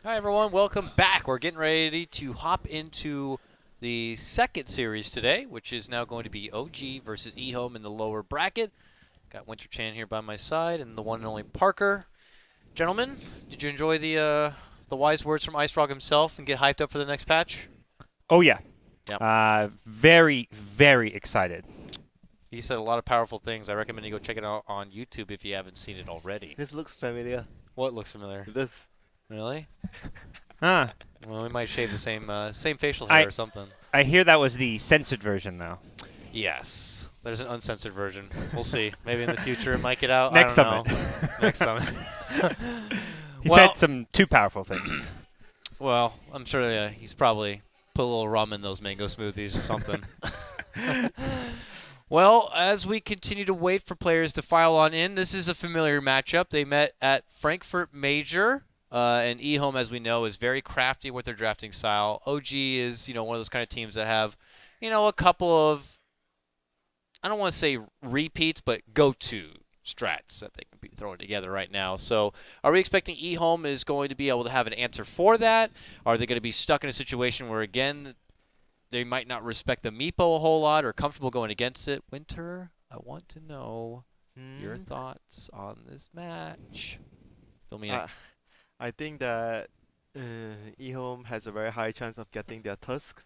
Hi everyone, welcome back. We're getting ready to hop into the second series today, which is now going to be OG versus EHOME in the lower bracket. Got Winter Chan here by my side and the one and only Parker. Gentlemen, did you enjoy the wise words from Ice Frog himself and get hyped up for the next patch? Oh yeah. Yep. Very, very excited. He said a lot of powerful things. I recommend you go check it out on YouTube if you haven't seen it already. This looks familiar. What looks familiar? This. Really? Huh. Well, we might shave the same facial hair I or something. I hear that was the censored version though. Yes. There's an uncensored version. We'll see. Maybe in the future it might get out. Next I don't summit. know. Next summit. He Well, said some too powerful things. well, I'm sure he's probably put a little rum in those mango smoothies or something. Well, as we continue to wait for players to file on in, this is a familiar matchup. They met at Frankfurt Major, and EHOME, as we know, is very crafty with their drafting style. OG is, one of those kind of teams that have, a couple of, I don't want to say repeats, but go-to strats that they can be throwing together right now. So are we expecting EHOME is going to be able to have an answer for that? Are they going to be stuck in a situation where, again, they might not respect the Meepo a whole lot or comfortable going against it? Winter, I want to know your thoughts on this match. Fill me in. I think that eHome has a very high chance of getting their Tusk.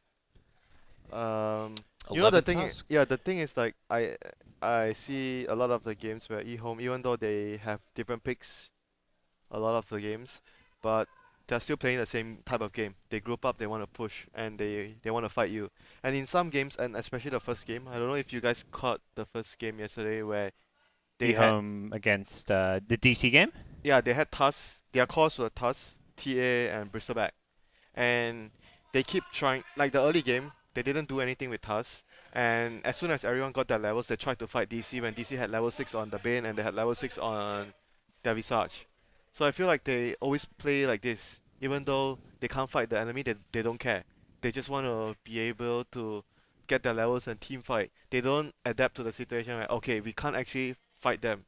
You know the 11 thing, Tusk. yeah, the thing is like I see a lot of the games where eHome, even though they have different picks, a lot of the games, but they're still playing the same type of game. They group up, they want to push, and they want to fight you. And in some games, and especially the first game, I don't know if you guys caught the first game yesterday where they had EHOME against the DC game. yeah, they had TUS. Their cores were TUS, TA, and Bristleback. And they keep trying. Like the early game, they didn't do anything with TUS. And as soon as everyone got their levels, they tried to fight DC when DC had level 6 on the Bane and they had level 6 on their Visage. So I feel like they always play like this. Even though they can't fight the enemy, they don't care. They just want to be able to get their levels and team fight. They don't adapt to the situation where, okay, we can't actually fight them,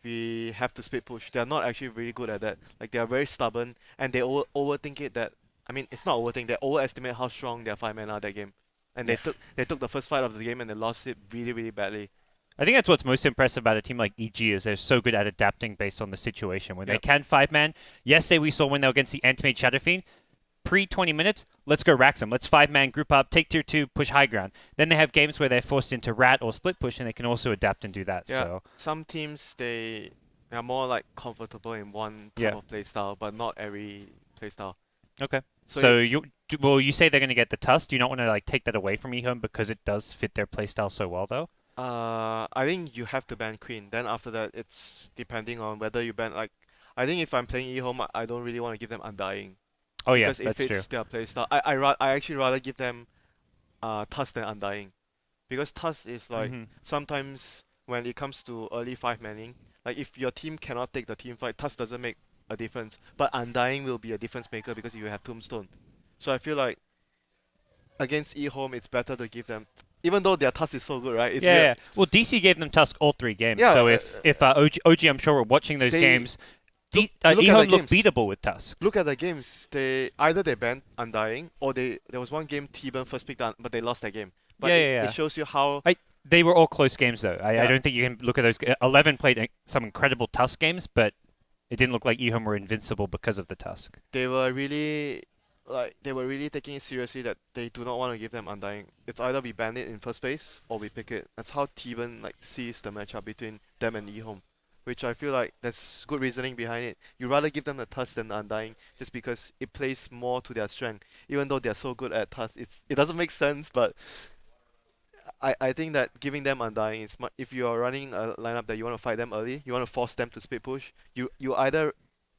we have to split push. They're not actually really good at that. Like they are very stubborn and they overthink it. That I mean, it's not overthink. They overestimate how strong their 5 men are that game, and Yeah. they took the first fight of the game and they lost it really really badly. I think that's what's most impressive about a team like EG is they're so good at adapting based on the situation. When they Yep. can 5-man, yesterday we saw when they were against the Antimate Shadowfiend, pre-20 minutes, let's go rack them. Let's 5-man group up, take tier 2, push high ground. Then they have games where they're forced into rat or split push, and they can also adapt and do that. Yeah. So Some teams they are more like comfortable in one type yeah, of play style, but not every play style. okay. So So you say they're going to get the Tusk. Do you not want to like take that away from eHome because it does fit their playstyle so well, though? I think you have to ban Queen. Then after that, it's depending on whether you ban like. I think if I'm playing eHome, I don't really want to give them Undying. Oh yeah, Because it that's true. fits their playstyle. I actually rather give them Tusk than Undying, because Tusk is like Hmm. sometimes when it comes to early 5 manning, like if your team cannot take the team fight, Tusk doesn't make a difference. But Undying will be a difference maker because you have Tombstone. So I feel like against eHome, it's better to give them, even though their Tusk is so good, right? It's Yeah, weird. yeah. Well, DC gave them Tusk all 3 games. Yeah, So if OG, I'm sure we're watching those they games, look at the eHome looked games. beatable with Tusk. Look at the games. They either they banned Undying or there was one game T-Burn first picked but they lost that game. But Yeah, it, yeah, it yeah. shows you how They were all close games though. I yeah, don't think you can look at those. 11 played some incredible Tusk games, but it didn't look like eHome were invincible because of the Tusk. they were really they were really taking it seriously that they do not want to give them Undying. It's either we ban it in first place or we pick it. That's how T-Burn like sees the matchup between them and eHome. Which I feel like there's good reasoning behind it. You rather give them the Tusk than the Undying just because it plays more to their strength. Even though they're so good at Tusk, it doesn't make sense, but I think that giving them Undying is if you are running a lineup that you want to fight them early, you want to force them to split push, you either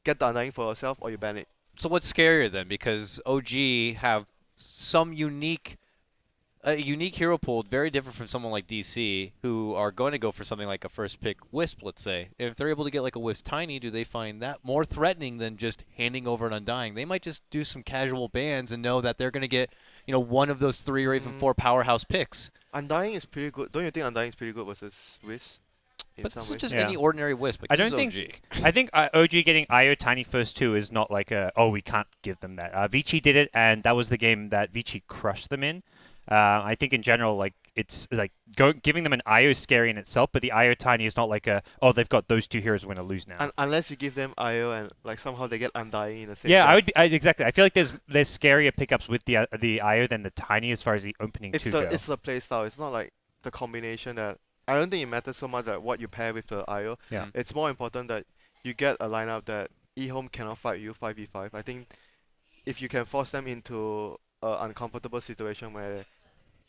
get the Undying for yourself or you ban it. So what's scarier then? Because OG have some a unique hero pool, very different from someone like DC, who are going to go for something like a first pick Wisp, let's say. If they're able to get like a Wisp Tiny, do they find that more threatening than just handing over an Undying? They might just do some casual bans and know that they're going to get, one of those 3 or even Mm, 4 powerhouse picks. Undying is pretty good. Don't you think Undying is pretty good versus Wiz? in But some this is ways. just Yeah. any ordinary Wisp. Like, I this don't is think. OG. I think OG getting IO Tiny first two is not like we can't give them that. Vici did it, and that was the game that Vici crushed them in. I think in general, like it's like giving them an IO is scary in itself, but the IO Tiny is not like they've got those two heroes we're gonna lose now. Unless you give them IO and like somehow they get Undying in the same. Yeah, draft. exactly. I feel like there's scarier pickups with the IO than the Tiny as far as the opening It's two the go. it's the play style. It's not like the combination that I don't think it matters so much like what you pair with the IO. Yeah. It's more important that you get a lineup that EHOME cannot fight you 5v5. I think if you can force them into an uncomfortable situation where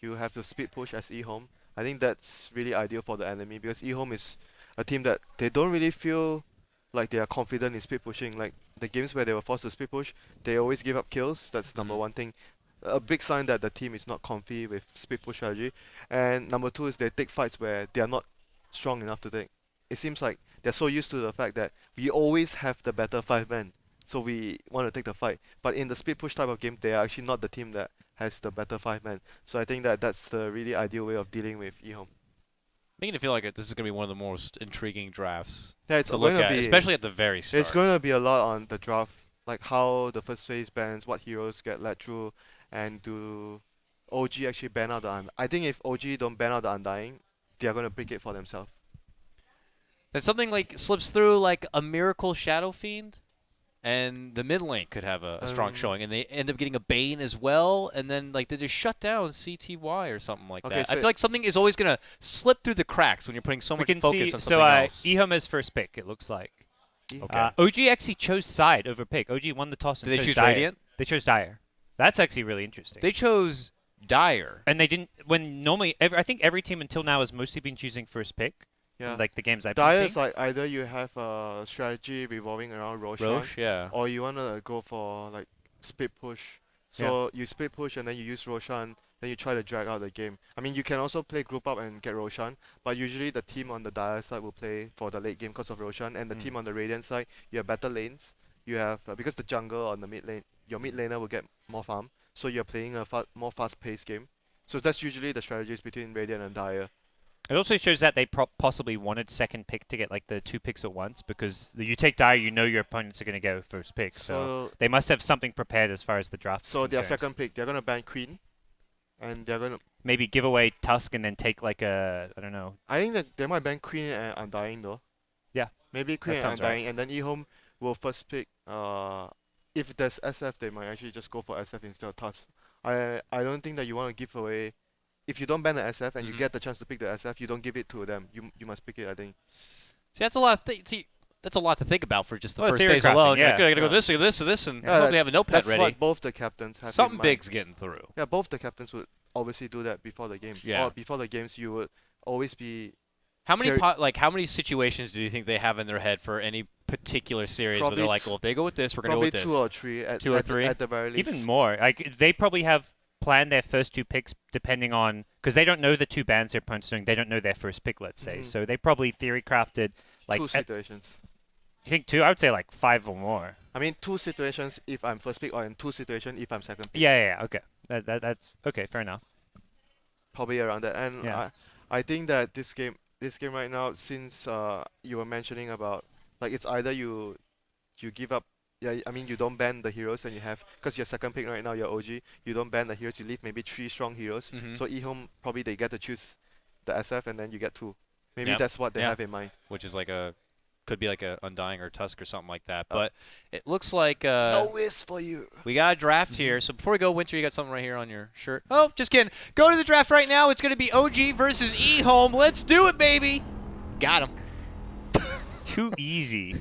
you have to speed push as EHOME, I think that's really ideal for the enemy because EHOME is a team that they don't really feel like they are confident in speed pushing. Like the games where they were forced to speed push, they always give up kills. That's number one thing. A big sign that the team is not comfy with speed push strategy. And number two is they take fights where they are not strong enough to take. It seems like they're so used to the fact that we always have the better 5 men, so we want to take the fight. But in the speed push type of game, they are actually not the team that has the better 5 men. So I think that that's the really ideal way of dealing with EHOME. Making it feel like this is going to be one of the most intriguing drafts Yeah, it's to look going to at, be especially at the very start. it's going to be a lot on the draft, like how the first phase bans, what heroes get let through, and do OG actually ban out the I think if OG don't ban out the Undying, they are going to pick it for themselves. Then something like slips through like a Miracle Shadow Fiend, and the mid lane could have a strong showing, and they end up getting a Bane as well, and then like they just shut down CTY or something like Okay, that. I so feel like something is always going to slip through the cracks when you're putting so We much can focus see. on So something else. EHOME as first pick. It looks like. Okay. OG actually chose side over pick. OG won the toss and Did they chose choose Dire. Radiant? They chose Dire. That's actually really interesting. They chose Dire. And they didn't. When normally, I think every team until now has mostly been choosing first pick. Yeah. Like the games I've Dire been is seeing. like either you have a strategy revolving around Roshan, Roche, yeah. or you want to go for like speed push. So you speed push and then you use Roshan, then you try to drag out the game. I mean, you can also play group up and get Roshan, but usually the team on the Dire side will play for the late game because of Roshan, and the team on the Radiant side, you have better lanes. You have because the jungle on the mid lane, your mid laner will get more farm, so you're playing a more fast-paced game. So that's usually the strategies between Radiant and Dire. It also shows that they possibly wanted second pick to get like the 2 picks at once because you take Dire, you know your opponents are going to go first pick. So they must have something prepared as far as the draft. So is their concerned. second pick, they're gonna ban Queen, and they're gonna. Maybe give away Tusk and then take like I don't know. I think that they might ban Queen and Undying though. Yeah. Maybe Queen and sounds Undying, and then EHOME will first pick. If there's SF, they might actually just go for SF instead of Tusk. I don't think that you want to give away. If you don't ban the SF and you get the chance to pick the SF, you don't give it to them. You must pick it. I think. See, that's a lot of that's a lot to think about for just the Well, first theory phase crafting, alone. yeah. You're gonna go Yeah. this, this, this, and Yeah, probably have a notepad That's ready. what both the captains have. Something in mind. big's getting through. Yeah, both the captains would obviously do that before the game. Yeah. Or before the games, you would always be. How many Theory- how many situations do you think they have in their head for any particular series where Probably they're like, well, if they go with this, we're gonna go Probably with this. 2 or 3 at 2 or at the- 3? at the very least. Even more. Like they probably have planned their first 2 picks depending on because they don't know the 2 bans their opponents doing. They don't know their first pick, let's say. Mhm. So they probably theory crafted like. 2 situations. You think 2? I would say like 5 or more. I mean, 2 situations if I'm first pick, or in 2 situations if I'm second pick. Yeah. Okay. That's okay. Fair enough. Probably around that. And Yeah. I think that this game right now, since you were mentioning about like it's either you give up. Yeah, I mean you don't ban the heroes and you have because you're second pick right now. You're OG. You don't ban the heroes. You leave maybe 3 strong heroes. Mhm. So EHOME probably they get to choose the SF and then you get 2. Maybe Yeah. that's what they Yeah. have in mind. Which is like could be like a Undying or Tusk or something like that. Oh. But it looks like No whiz for you. we got a draft here. So before we go, Winter, you got something right here on your shirt. Oh, just kidding. Go to the draft right now. It's going to be OG versus EHOME. Let's do it, baby. Got him. Too easy.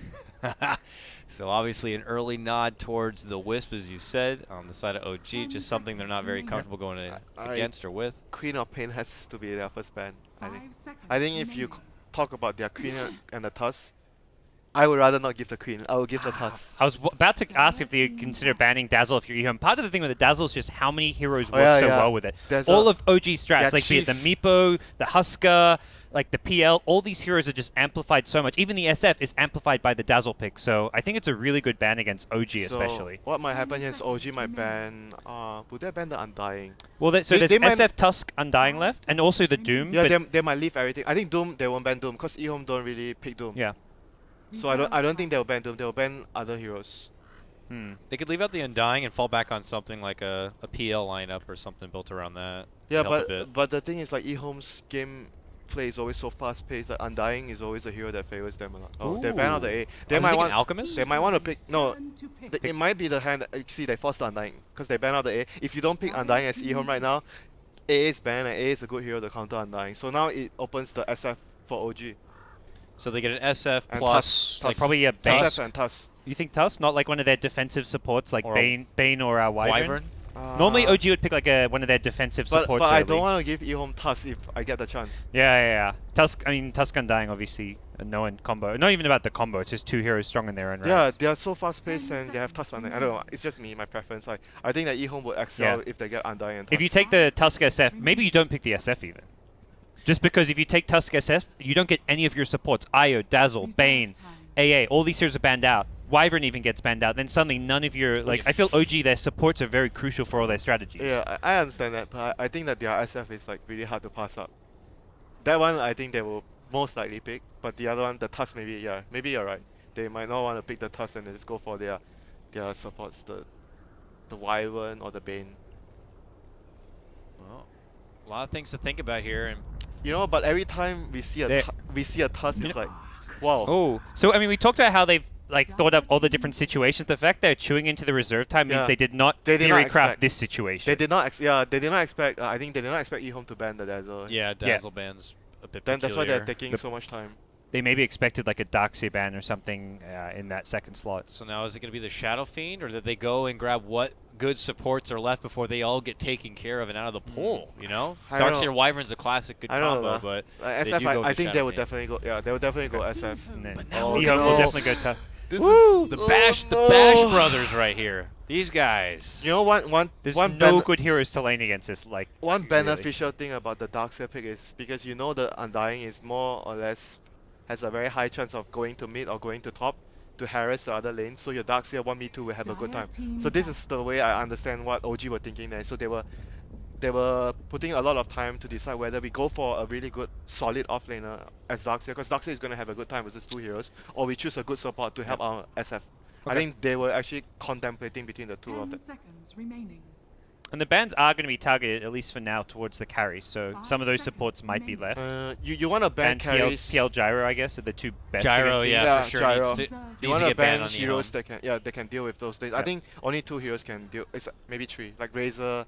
So obviously an early nod towards the Wisp, as you said, on the side of OG. Just something they're not very comfortable going against or with. Queen of Pain has to be their first ban. I think. 5 seconds I think if you remaining. talk about their Queen and the Tusk, I would rather not give the Queen. I will give the Tusk. I was about to ask if you consider banning Dazzle if you're EHOME. Part of the thing with the Dazzle is just how many heroes work yeah, so yeah. well with it. There's All a- of OG strats, yeah, like be it the she's- Meepo, the Husker, like the PL, all these heroes are just amplified so much. Even the SF is amplified by the Dazzle pick. So I think it's a really good ban against OG So especially. what might happen is OG might ban. Would they ban the Undying? Well, so They- there's they might- SF Tusk Undying left, and also the Doom. Yeah, but they might leave everything. I think Doom they won't ban Doom because EHOME don't really pick Doom. yeah. So I don't think they'll ban Doom. They'll ban other heroes. They could leave out the Undying and fall back on something like a PL lineup or something built around that. Yeah, Help a bit. but the thing is like EHOME's game play is always so fast paced. Like Undying is always a hero that favors them a lot. Oh, they ban out the A. They Are might thinking want Alchemist? They might want to pick no. It might be the hand. See, they forced the Undying because they ban out the A. If you don't pick Undying as EHOME right now, A is banned and A is a good hero to counter Undying. So now it opens the SF for OG. So they get an SF And plus Tusk. like Probably a Bane. SF and Tusk. You think Tusk? Not like one of their defensive supports like Or Bane or Wyvern? Wyvern. Normally OG would pick like one of their defensive But supports. I early. don't want to give EHOME Tusk if I get the chance. Yeah. Tusk, I mean, Tusk Undying, obviously, a known combo. Not even about the combo, it's just two heroes strong in their own Yeah, ranks. they are so fast paced and they have Tusk on it. I don't know. It's just me, my preference. Like I think that EHOME would excel Yeah. if they get Undying and Tusk. If you take the Tusk SF, maybe you don't pick the SF even. Just because if you take Tusk SF, you don't get any of your supports. Io, Dazzle, Bane, AA, all these heroes are banned out. Wyvern even gets banned out. Then suddenly none of your, like, I feel OG, their supports are very crucial for all their strategies. Yeah, I understand that, but I think that their SF is like really hard to pass up. That one I think they will most likely pick, but the other one, the Tusk, maybe you're right. They might not want to pick the Tusk and they just go for their supports, the Wyvern or the Bane. Well, a lot of things to think about here, and You know, but every time we see a Tusk, it's like, wow. Oh, so I mean, we talked about how they've like thought up all the different situations. The fact they're chewing into the reserve time means Yeah. they did not They did not theory craft expect- this situation. They did not expect. I think they did not expect EHOME to ban the Dazzle. yeah, Dazzle bands a bit Then that's why they're peculiar. taking so much time. They maybe expected like a Darkseer ban or something in that second slot. So now is it going to be the Shadow Fiend, or did they go and grab what good supports are left before they all get taken care of and out of the pool? You know, I don't Darkseer know. Wyvern's a classic good I don't combo, know. but they SF, do go with I the think Shadow they would Fiend. definitely go. Yeah, they would definitely go SF. And then But now Oh, look EHOME at will this. definitely go tough. Woo! The Bash no. brothers right here. These guys. You know one There's one no bene- good heroes to lane against this. Like one really. beneficial thing about the Darkseer pick is because you know the Undying is more or less has a very high chance of going to mid or going to top to harass the other lane. So your Darkseer 1v2 will have a good time. So this is the way I understand what OG were thinking there. So they were putting a lot of time to decide whether we go for a really good solid offlaner as Darkseer, because Darkseer is going to have a good time versus two heroes, or we choose a good support to help our SF. I Okay. think they were actually contemplating between the two of 10 them. seconds remaining. And the bans are going to be targeted, at least for now, towards the carries. So some of those supports might be left. You want to ban And carries. PL Gyro, I guess, are the two best. Gyro, against these. yeah, Yeah, for sure. Gyro. Needs to, You needs You to want to get banned ban on the heroes EHOME. that can deal with those things. I Yeah. think only two heroes can deal. It's maybe three, like Razor,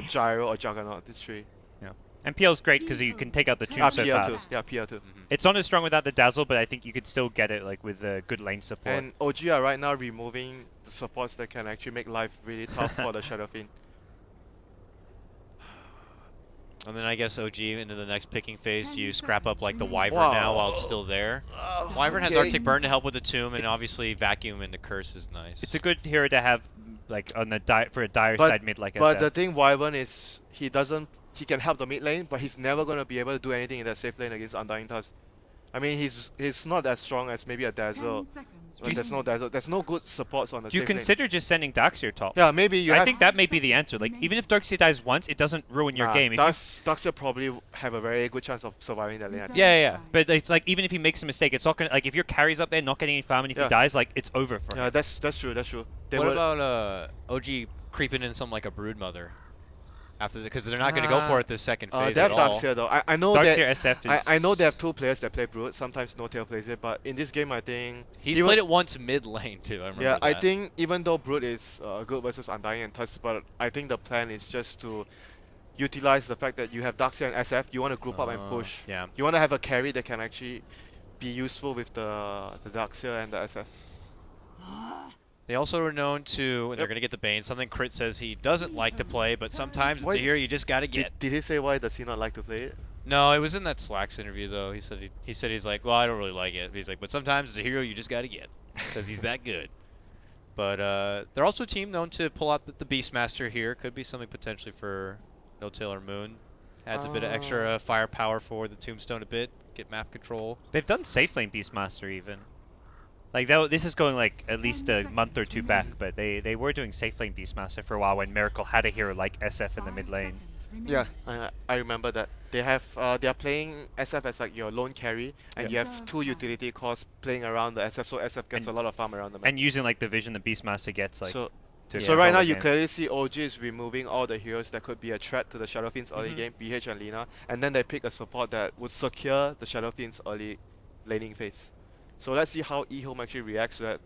Gyro, or Juggernaut. These three. Yeah. And PL's great because you can take out the two so PR2. fast. Yeah, PR2. Mhm. It's not as strong without the Dazzle, but I think you could still get it like with good lane support. And OG are right now removing the supports that can actually make life really tough for the Shadow Fiend. And then I guess OG into the next picking phase, 10 do you scrap up like the seconds Wyvern remaining. now Wow. while it's still there? Wyvern has Okay. Arctic Burn to help with the Tomb, and obviously Vacuum into Curse is nice. It's a good hero to have like on the for a dire But- side mid like But SF. the thing Wyvern is he can help the mid lane, but he's never gonna be able to do anything in that safe lane against Undying Tusk. I mean he's not as strong as maybe a 10 Dazzle. seconds But there's no Dazzle. There's no good supports on the Do you safe lane. consider just sending Darkseer top? Yeah, maybe you I have. think that may be the answer. Like even if Darkseer dies once, it doesn't ruin your game. If you- Darkseer probably have a very good chance of surviving that lane. I think. yeah. But it's like even if he makes a mistake, it's not gonna like if your carry's up there not getting any farm, and if Yeah. he dies, like it's over for Yeah, him. that's true. That's true. They what would- about OG creeping in something like a Broodmother? Because they're not going to go for it this second phase they at have all. Darkseer though. I know Darkseer that. SF is. I know they have two players that play Brood. Sometimes No Tail plays it, but in this game I think He's even- played it once mid lane too. I remember Yeah, I that. think even though Brood is good versus Undying and Tusk, but I think the plan is just to utilize the fact that you have Darkseer and SF. You want to group up and push. Yeah. You want to have a carry that can actually be useful with the Darkseer and the SF. They also are known to, and they're Yep. going to get the Bane, something Crit says he doesn't like to play, but sometimes Why- it's a hero you just got to get. Did he say why does he not like to play it? No, it was in that Slacks interview though. He said he's like, well, I don't really like it. He's like, but sometimes it's a hero you just got to get because he's that good. But they're also a team known to pull out the Beastmaster here. Could be something potentially for No Tail or Moon. Adds a bit of extra firepower for the Tombstone a bit. Get map control. They've done safe lane Beastmaster even. Like this is going like at least a month or two back, but they were doing safe lane Beastmaster for a while when Miracle had a hero like SF in the mid lane. Yeah, I remember that. They are playing SF as like your lone carry, and you have 2 utility cores playing around the SF, so SF gets a lot of farm around the map. And using like the vision the Beastmaster gets like. So right now you clearly see OG is removing all the heroes that could be a threat to the Shadow Fiends early game, BH and Lina, and then they pick a support that would secure the Shadow Fiends early laning phase. So let's see how EHOME actually reacts to that.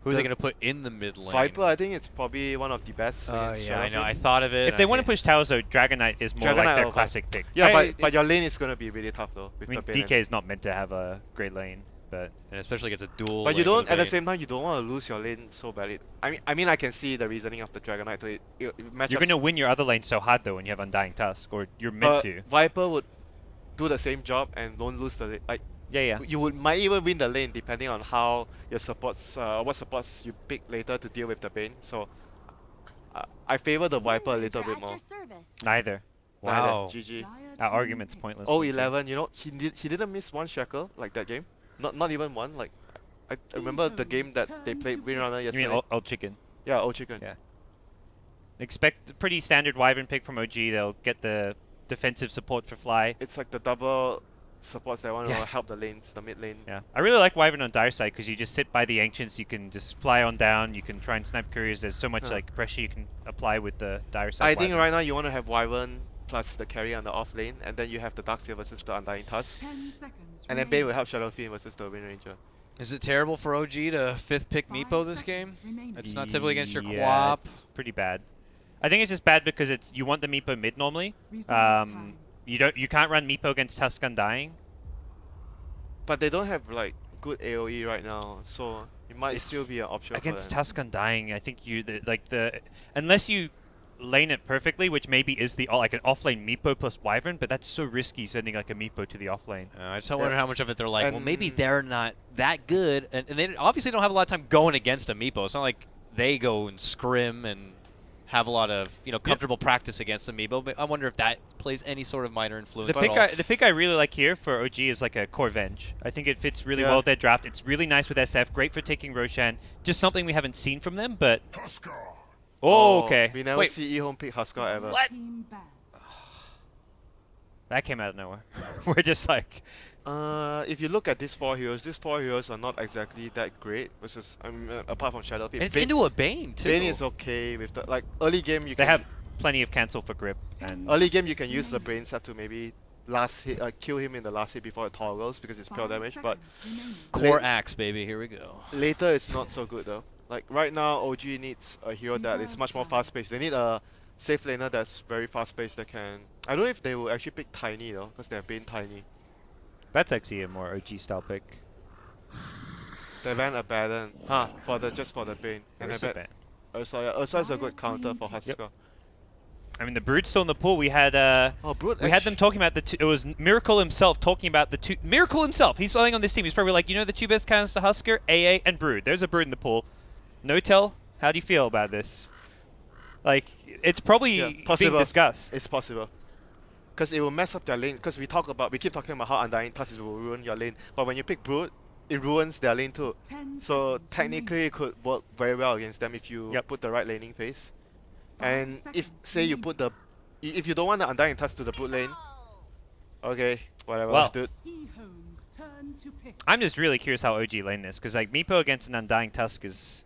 Who are they going to put in the mid lane? Viper, I think it's probably one of the best. Yeah, I know. I thought of it. If they want to push towers though, Dragon Knight is more like their classic pick. Yeah, but your lane is going to be really tough though. With the DK is not meant to have a great lane. And especially gets a duel. But you don't, at the same time, you don't want to lose your lane so badly. I mean, I can see the reasoning of the Dragon Knight. You're going to win your other lane so hard though when you have Undying Tusk, or you're meant to. Viper would do the same job and don't lose the lane. Like, yeah. You might even win the lane depending on how your supports, what supports you pick later to deal with the Bane. So, I favor the Viper a little bit more. Neither. Wow. GG. Our argument's pointless. 0-11, you know, he didn't miss one shackle like that game. Not even one. Like, I remember the game that they played Windrunner yesterday. You mean Old Chicken? Yeah, Old Chicken. Yeah. Expect a pretty standard Wyvern pick from OG. They'll get the defensive support for Fly. It's like the double supports that want to help the lanes, the mid lane. Yeah, I really like Wyvern on dire side because you just sit by the Ancients, you can just fly on down, you can try and snipe couriers. There's so much like pressure you can apply with the dire side. I think right now you want to have Wyvern plus the carry on the off lane, and then you have the Darksteel versus the Undying Tusk. And then Bane will help Shadow Fiend versus the Wind Ranger. Is it terrible for OG to 5th pick Meepo this game? It's not typically against your yeah, Quap. It's pretty bad. I think it's just bad because you want the Meepo mid normally. You can't run Meepo against Tusk Undying. But they don't have like good AoE right now, so it might still be an option against for Tusk Undying. I think unless you lane it perfectly, which maybe is like an offlane Meepo plus Wyvern, but that's so risky sending like a Meepo to the offlane. I just wonder how much of it they're like, well, maybe they're not that good, and they obviously don't have a lot of time going against a Meepo. It's not like they go and scrim and have a lot of comfortable practice against Amiibo, but I wonder if that plays any sort of minor influence. The pick I really like here for OG is like a Corvenge. I think it fits really well with their draft. It's really nice with SF, great for taking Roshan. Just something we haven't seen from them, but okay. We never see EHOME pick Huskar ever. What? That came out of nowhere. We're just like. If you look at these four heroes are not exactly that great. Versus, apart from Shadow Fiend. And it's into a Bane too. Bane is okay with the early game. They have plenty of cancel for grip. And early game you can use the Brain Set to maybe last hit, kill him in the last hit before it toggles because it's pure damage. But Core Axe, baby, here we go. Later it's not so good though. Like right now, OG needs a hero that is much more fast paced. They need a safe laner that's very fast paced that can. I don't know if they will actually pick Tiny though, because they're Bane Tiny. That's actually a more OG style pick. They ran Abaddon, just for the Bane. And Ursa is a good counter for Huskar. Yep. I mean, the Brood's still in the pool. We had we had them talking about it was Miracle himself talking about the two. Miracle himself. He's playing on this team. He's probably like, the two best counters to Huskar, AA, and Brood. There's a Brood in the pool. No-Tell, how do you feel about this? Like, it's probably being discussed. It's possible. Because it will mess up their lane. Because we keep talking about how Undying Tusk will ruin your lane. But when you pick Brood, it ruins their lane too. So technically it could work very well against them if you put the right laning phase. And if say you put if you don't want the Undying Tusk to the Brood lane, okay, whatever, well, dude. I'm just really curious how OG lane this, because like Meepo against an Undying Tusk is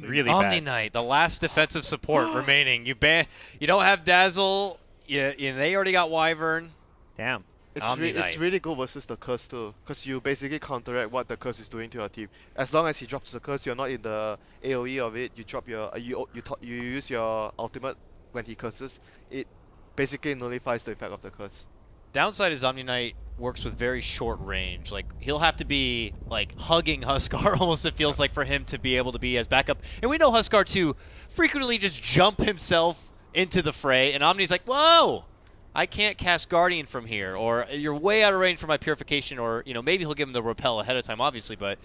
really bad. Omni Knight, the last defensive support remaining. You don't have Dazzle. They already got Wyvern. Damn. It's really good versus the curse too, because you basically counteract what the curse is doing to your team. As long as he drops the curse, you're not in the AOE of it. You drop your you use your ultimate when he curses. It basically nullifies the effect of the curse. Downside is Omni Knight works with very short range. Like he'll have to be like hugging Huskar almost. It feels like for him to be able to be as backup. And we know Huskar too frequently just jump himself into the fray, and Omni's like, whoa, I can't cast Guardian from here, or you're way out of range for my Purification, or maybe he'll give him the Repel ahead of time, obviously, but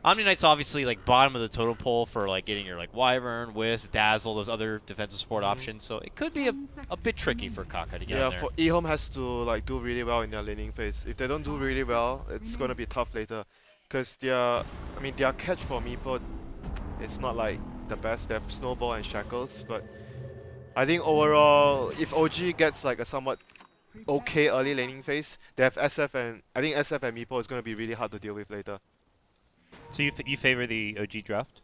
Omni Knight's obviously like bottom of the totem pole for like getting your like Wyvern, Wisp, Dazzle, those other defensive support options. So it could be a bit tricky for Kaka to get Yeah, in there. for EHOME has to like do really well in their laning phase. If they don't do really well, it's gonna be tough later. Cause their catch for Meepo, it's not like the best. They have Snowball and Shackles, but I think overall, if OG gets like a somewhat okay early laning phase, they have SF, and I think SF and Meepo is gonna be really hard to deal with later. So you favor the OG draft,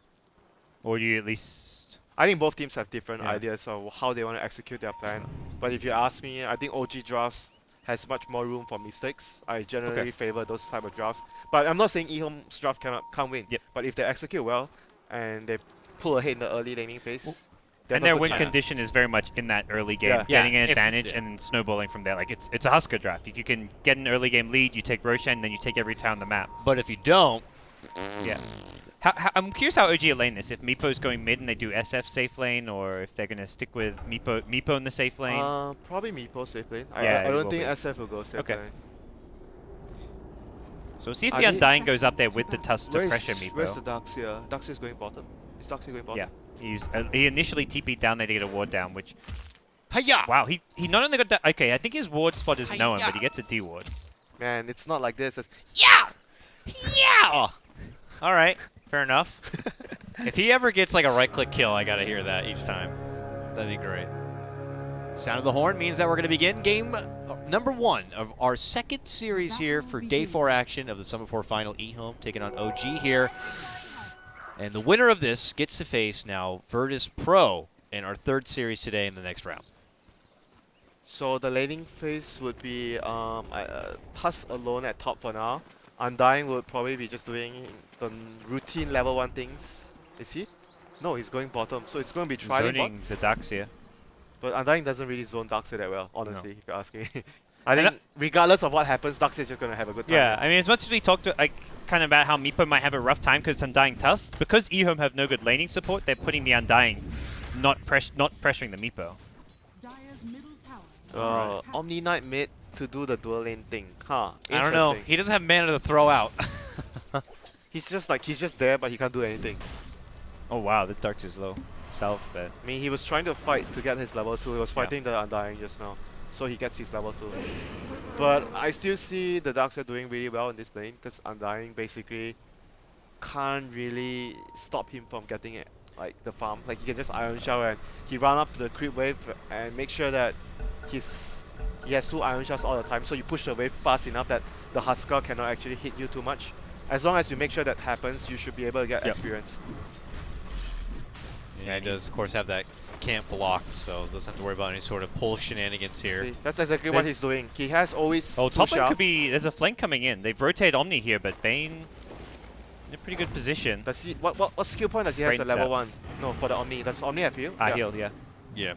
or do you at least? I think both teams have different Yeah. ideas of how they want to execute their plan. But if you ask me, I think OG drafts has much more room for mistakes. I generally favor those type of drafts. But I'm not saying EHOME's draft can't win. Yep. But if they execute well and they pull ahead in the early laning phase, they And have a their good win time. condition is very much in that early game, Yeah. getting Yeah, an if- advantage yeah. and then snowballing from there. Like it's a Husker draft. If you can get an early game lead, you take Roshan, then you take every town on the map. But if you don't, Yeah. I'm curious how OG are lane this. If Meepo's going mid and they do SF safe lane, or if they're gonna stick with Meepo in the safe lane. Probably Meepo safe lane. Yeah, I it don't will think be. SF will go safe Okay. lane. So we'll see if I the think- Undying goes up there with the Tusk to pressure Where's the Meepo. Darkseer? Darkseer's going bottom. Is Darkseer going bottom? Yeah. He initially TP'd down there to get a ward down, which hiya! wow, he not only got that. Okay, I think his ward spot is known, Hi-ya. but he gets a D ward. Man, it's not like this. Yeah! Yeah! All right, fair enough. If he ever gets like a right-click kill, I gotta hear that each time. That'd be great. Sound of the horn means that we're gonna begin game number 1 of our second series here for day 4 action of the Summit 4 Final. EHOME taking on OG here. And the winner of this gets to face now Virtus Pro in our 3rd series today in the next round. So the laning phase would be Tusk alone at top for now. Undying would probably be just doing the routine level 1 things. Is he? No, he's going bottom. So it's going to be trialing bot. Zoning the Ducks here. But Undying doesn't really zone Darkseid that well, honestly, if you ask me. I And think regardless of what happens, Darkseid is just going to have a good time. Yeah, I mean, as much as we talked like kind of about how Meepo might have a rough time because it's Undying Tusk, because EHOME have no good laning support, they're putting the Undying, not pressuring the Meepo. Omni Knight mid to do the dual lane thing. Huh. I don't know. Interesting. He doesn't have mana to throw out. He's just there, but he can't do anything. Oh wow, the Darks is low. Self, but I mean, he was trying to fight to get his level 2. He was fighting the Undying just now. So he gets his level 2. But I still see the Darkseid doing really well in this lane because Undying basically can't really stop him from getting it, like the farm. Like he can just Iron Shower and he run up to the creep wave and make sure that he has 2 Iron Showers all the time. So you push the wave fast enough that the Husker cannot actually hit you too much. As long as you make sure that happens, you should be able to get experience. Yeah, he does, of course, have that camp blocked, so doesn't have to worry about any sort of pull shenanigans here. See, that's exactly what he's doing. He has always oh, 2 top lane Shao. could be. There's a flank coming in. They've rotated Omni here, but Bane in a pretty good position. Does he, what skill point does he have Brain at level Sap. 1? No, for the Omni. Does Omni have heal? I healed, yeah. Yeah.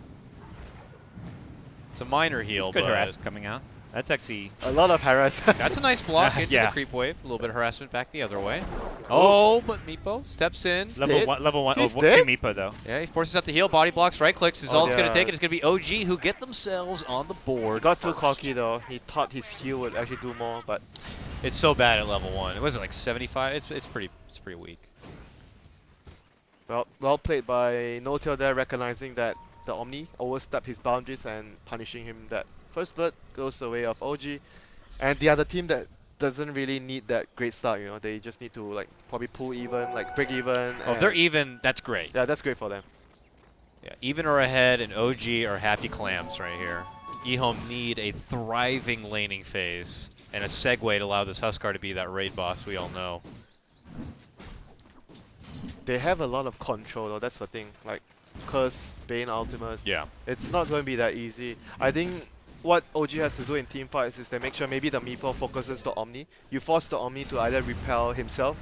It's a minor It's heal, good but harass coming out. That's actually. A lot of harass. that's a nice block into Yeah. the creep wave. A little bit of harassment back the other way. Oh, but Meepo steps in. Level dead. 1, level 1. He's Oh, dead? Meepo though. Yeah, he forces out the heal, body blocks, right clicks. His Oh, all it's going yeah. to take it is going to be OG, who get themselves on the board. He got too first. cocky though. He thought his heal would actually do more, but It's so bad at level 1. It wasn't like 75. It's pretty weak. well played by No Tail there, recognizing that the Omni overstepped his boundaries and punishing him. That first blood goes the way of OG, and the other team that doesn't really need that great start. You know, they just need to like probably pull even, like break even. Oh, if they're even, that's great. Yeah, that's great for them. Yeah, even or ahead, and OG are happy clams right here. EHOME need a thriving laning phase and a segue to allow this Huskar to be that raid boss we all know. They have a lot of control though. That's the thing. Like Curse, Bane, Ultimate. Yeah. It's not going to be that easy. I think what OG has to do in team fights is they make sure maybe the Meepo focuses the Omni. You force the Omni to either repel himself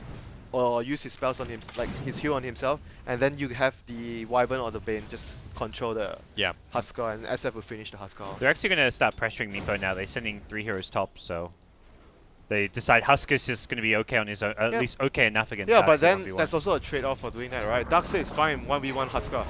or use his spells on him, like his heal on himself, and then you have the Wyvern or the Bane just control the Yeah. Husker, and SF will finish the Husker. They're actually going to start pressuring Meepo now. They're sending 3 heroes top, so they decide Husker's just going to be okay on his own, at Yeah. least okay enough against Yeah, but Darkseid then 1v1. that's also a trade-off for doing that, right? Darkseid is fine 1v1 Husker.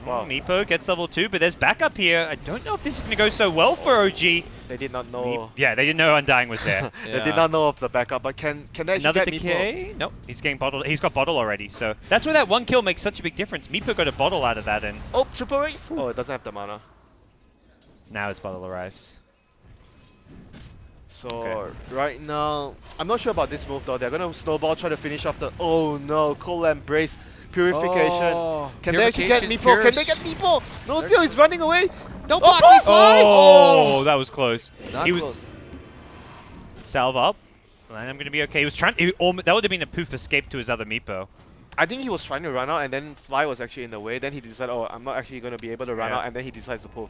Wow. Meepo gets level 2, but there's backup here. I don't know if this is going to go so well for OG. They did not know. Yeah, they didn't know Undying was there. They did not know of the backup, but can they actually Another get Meepo? decay? Nope, he's getting bottled. He's got bottle already, so that's where that 1 kill makes such a big difference. Meepo got a bottle out of that, and Oh, triple race! Oh, it doesn't have the mana. now his bottle arrives. So right now, I'm not sure about this move though. They're gonna snowball, try to finish off the. Oh no, cold embrace, purification. Oh, Can they actually get purification, Meepo? Can Pierce. they get Meepo? No, Teo is running away. Don't Oh, block me, Fly! Oh, that was close. Not He was close. salve up. And I'm gonna be okay. He was trying. That would have been a poof escape to his other Meepo. I think he was trying to run out, and then Fly was actually in the way. Then he decided, oh, I'm not actually gonna be able to run Yeah. out, and then he decides to pull.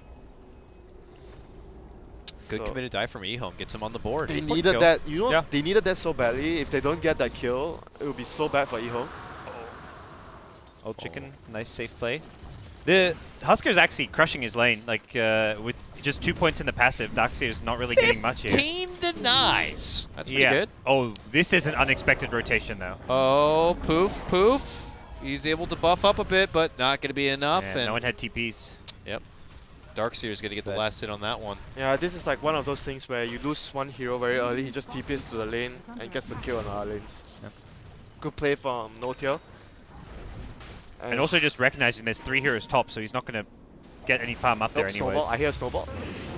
Good So committed die from EHOME. Gets him on the board. they Eight-point needed kill. that. You know, Yeah. they needed that so badly. If they don't get that kill, it would be so bad for EHOME. Old Chicken, nice safe play. The Huskar's actually crushing his lane. Like with just 2 points in the passive, Darkseer's not really getting much here. 15 denies. That's pretty good. Oh, this is an unexpected rotation though. Oh, poof, poof. He's able to buff up a bit, but not going to be enough. Yeah, and no one had TPs. Yep. Darkseer's going to get the But- last hit on that one. Yeah, this is like one of those things where you lose one hero very early, he just TPs to the lane and gets the kill on our lanes. Yep. Good play from No-Tail. And also just recognizing there's 3 heroes top, so he's not going to get any farm up there anyways. Snowball. I hear a snowball.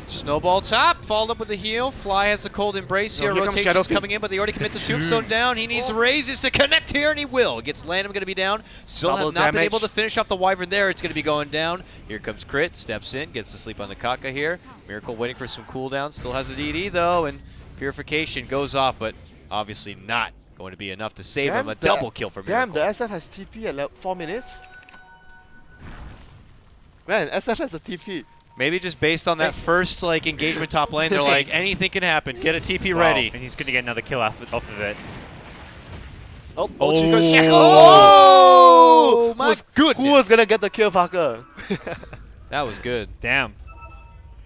Snowball top, followed up with the heal. Fly has the cold embrace No, here. here comes Rotation's Shadowfiend. coming in, but they already commit the tombstone down. He needs raises to connect here, and he will. Gets Landham going to be down. Still Double have not been damage. able to finish off the Wyvern there. It's going to be going down. Here comes Crit, steps in, gets to sleep on the Kaka here. Miracle waiting for some cooldown. Still has the DD though, and Purification goes off, but obviously not going to be enough to save him. A double kill for Miracle. Damn, the SF has TP at 4 minutes. Man, SF has a TP. Maybe just based on that first engagement top lane, they're like, anything can happen. Get a TP Wow. ready. And he's going to get another kill off of it. Oh, Oh. Chico Shackle. Oh, my goodness. Who was gonna get the kill, Parker? That was good. Damn.